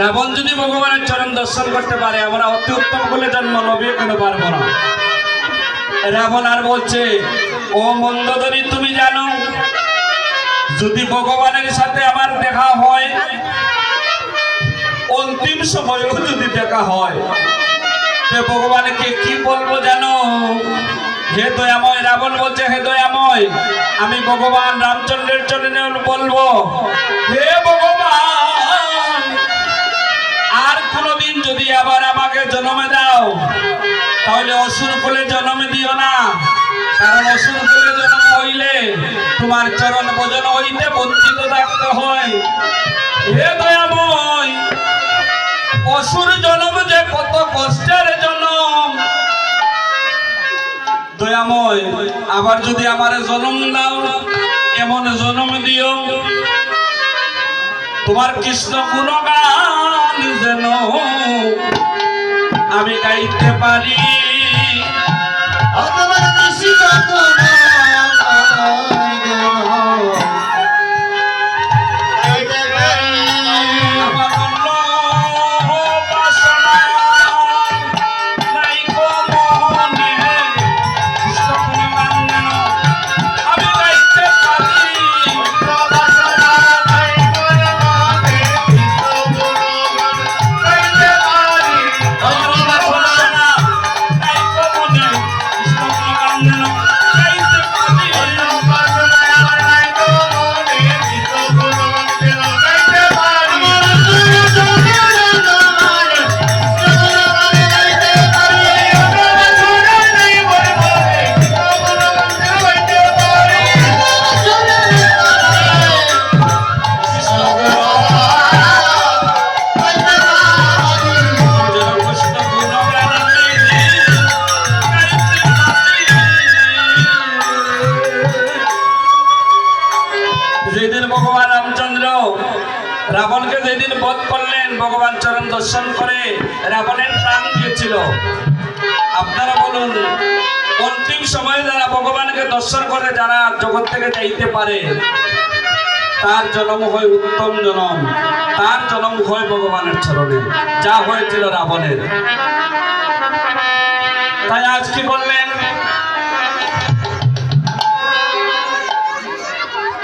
রাবণ যদি ভগবানের চরণ দর্শন করতে পারে, আমরা অতি উত্তম কুলে জন্ম লবিয়ে কেন পারবো না? রাবণ আর বলছে, ও মন্দোদরী, তুমি জানো যদি ভগবানের সাথে আমার দেখা হয়, অন্তিম সময়েও যদি দেখা হয়, ভগবানকে কি বলবো জানো? হে দয়াময়, রাবণ বলছে, হে দয়াময়, আমি ভগবান রামচন্দ্রের চরণে বলবো, হে ভগবান, আর কোনদিন যদি আবার আমাকে জন্ম দাও, তাহলে অসুর কুলে জন্ম দিও না, কারণ অসুর কুলে জন্ম হইলে তোমার চরণ ভজন হইতে বঞ্চিত থাকতে হয়। হে দয়াময়, অসুর জন্ম যে কত কষ্টের জন্ম, দয়াময়, আবার যদি আমার জন্ম দাও, এমন জন্ম দিও তোমার কৃষ্ণ গুণগান যেন আমি গাইতে পারি। রাবণকে যেদিন বধ করলেন, ভগবান চরণ দর্শন করে রাবণের প্রাণ দিয়েছিল। আপনারা বলুন, অন্তিম সময়ে যারা ভগবানকে দর্শন করে, যারা জগৎ থেকে যাইতে পারে, তার জন্ম হয় উত্তম জন্ম, তার জন্ম হয় ভগবানের চরণে, যা হয়েছিল রাবণের। তাই আজ কি করলেন,